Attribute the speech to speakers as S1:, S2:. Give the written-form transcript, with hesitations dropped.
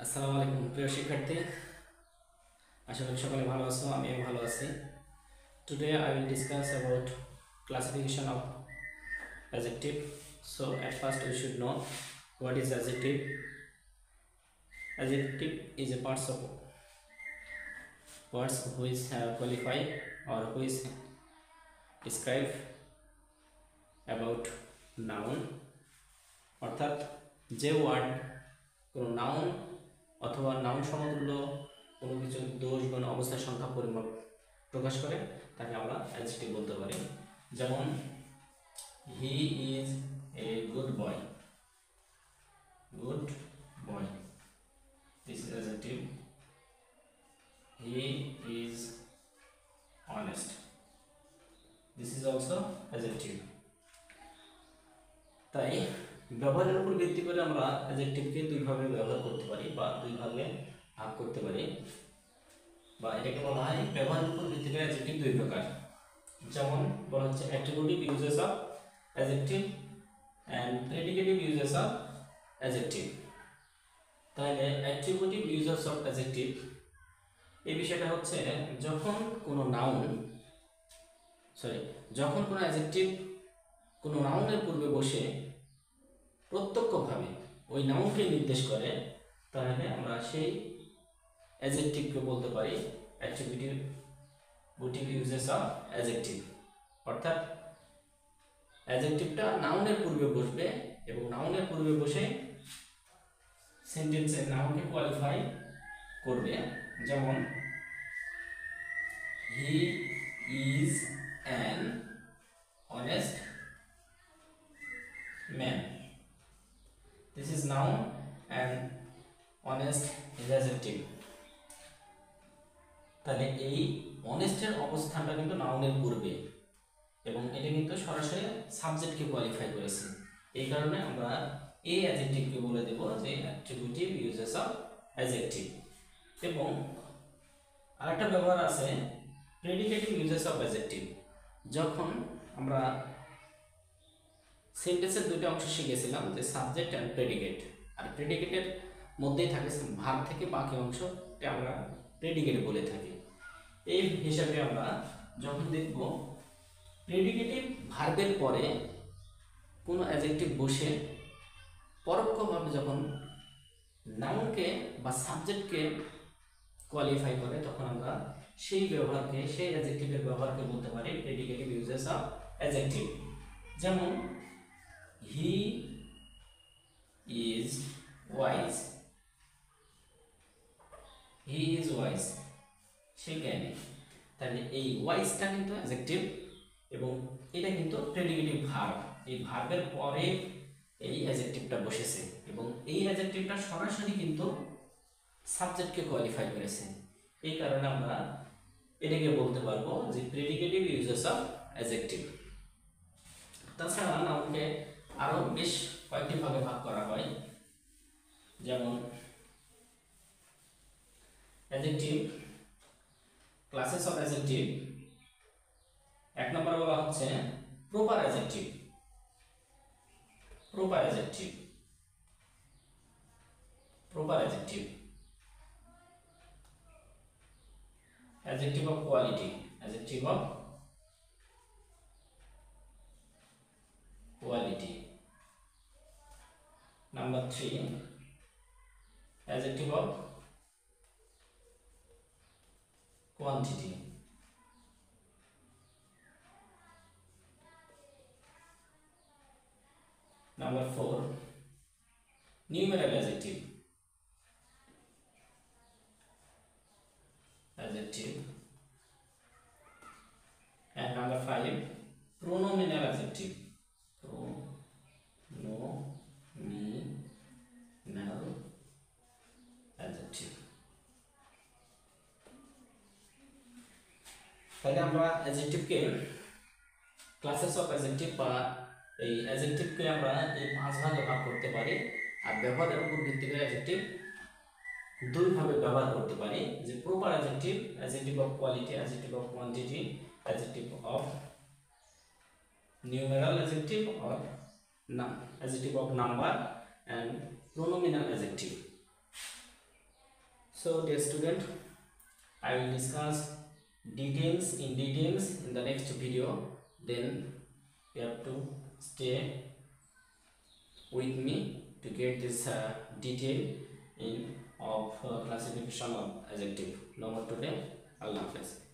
S1: আসসালামু আলাইকুম প্রিয় শিক্ষার্থী, আশা করি সকলে ভালো আছো। আমিও ভালো আছি। Today I will discuss about classification of adjective. So at first we should know what is adjective. Adjective is a part of words which qualify or which describe about noun, অর্থাৎ যে ওয়ার্ড কোনো noun অথবা noun সমতুল্য কোনো কিছু দোষ গুণ অবস্থা সংখ্যা পরিমাপ প্রকাশ করে তাকে আমরা অ্যাডজেক্টিভ বলতে পারি। যেমন he is a good boy, good boy, this is adjective. He is honest, this is also adjective. তাই ব্যবহারের উপর ভিত্তি করে আমরা অ্যাডজেক্টিভকে দুইভাবে ব্যবহার করতে পারি বা দুইভাবে ভাগ করতে পারি, বা এটাকে বলা হয় ব্যবহারের উপর ভিত্তি করে অ্যাডজেক্টিভ দুই প্রকার। যেমন বলা হচ্ছে attributive uses of adjective and predicative uses of adjective. তাহলে অ্যাট্রিবিউটিভ ইউজেস অফ অ্যাডজেক্টিভ এই বিষয়টা হচ্ছে যখন কোনো অ্যাডজেক্টিভ কোনো নাউনের পূর্বে বসে প্রত্যক্ষভাবে ওই নাউনকে নির্দেশ করে, তাহলে আমরা সেই অ্যাডজেক্টিভকে বলতে পারি অ্যাট্রিবিউটিভ ইউজেস অফ অ্যাডজেক্টিভ। অর্থাৎ অ্যাডজেক্টিভটা নাউনের পূর্বে বসবে এবং নাউনের পূর্বে বসে সেন্টেন্সের নাউনকে কোয়ালিফাই করবে। যেমন he is an honest man, this is noun and honest is adjective. তাহলে এই অনেস্টের অবস্থানটা কিন্তু নাউনের পূর্বে এবং এটা কিন্তু সরাসরি সাবজেক্টকে কোয়ালিফাই করেছে। এই কারণে আমরা এই অ্যাডজেক্টিভকে বলে দেব যে অ্যাট্রিবিউটিভ ইউজেস অফ অ্যাডজেক্টিভ। এবং আরেকটা ব্যবহার আছে প্রেডিকেটিভ ইউজেস অফ অ্যাডজেক্টিভ। যখন আমরা সেন্টেন্সের দুটো অংশ শিখেছিলাম যে সাবজেক্ট অ্যান্ড প্রেডিকেট, আর প্রেডিকেটের মধ্যেই থাকে ভার্ব থেকে বাকি অংশকে আমরা প্রেডিকেট বলে থাকি। এই হিসাবে আমরা যখন দেখব প্রেডিকেটিভ ভার্বের পরে কোনো অ্যাডজেক্টিভ বসে পরোক্ষভাবে যখন নাউনকে বা সাবজেক্টকে কোয়ালিফাই করে, তখন আমরা সেই অ্যাডজেক্টিভের ব্যবহারকে বলতে পারি প্রেডিকেটিভ ইউজেস অফ অ্যাডজেক্টিভ। যেমন he is wise, he is wise, সে জ্ঞানী। তাহলে এই ওয়াইজটা কিন্তু অ্যাডজেক্টিভ এবং এটা কিন্তু প্রেডিকেটিভ ভার্ব। এই ভার্বের পরে এই অ্যাডজেক্টিভটা বসেছে এবং এই অ্যাডজেক্টিভটা সরাসরি কিন্তু সাবজেক্টকে কোয়ালিফাই করেছে। এই কারণে আমরা এটাকে বলতে পারবো যে প্রেডিকেটিভ ইউজেস অফ অ্যাডজেক্টিভ। তাছাড়া নাউনকে আরো বেশ কয়েকটি ভাগে ভাগ করা হয়। যেমন অ্যাডজেক্টিভ, ক্লাসেস অফ অ্যাডজেক্টিভ। এক নম্বরে বলা হচ্ছে proper adjective, proper adjective, proper adjective, adjective of quality, adjective of quality. Number 3, adjective of quantity. Number 4, numeral adjective, and number 5, pronominal adjective, pronominal adjective. তাহলে আমরা অ্যাডজেক্টিভকে ক্লাসেস অফ অ্যাডজেক্টিভ বা এই অ্যাডজেক্টিভকে আমরা এই 5 ভাগে ভাগ করতে পারি। আর ব্যবহারের উপর ভিত্তি করে অ্যাডজেক্টিভ দুইভাবে ব্যবহার করতে পারি, যে proper adjective, adjective of quality, adjective of quantity, adjective of numeral adjective or adjective of number, and pronominal adjective. So dear student, I will discuss details in the next video. Then you have to stay with me to get this detail in of classification of adjective. No more today. Allah Hafiz.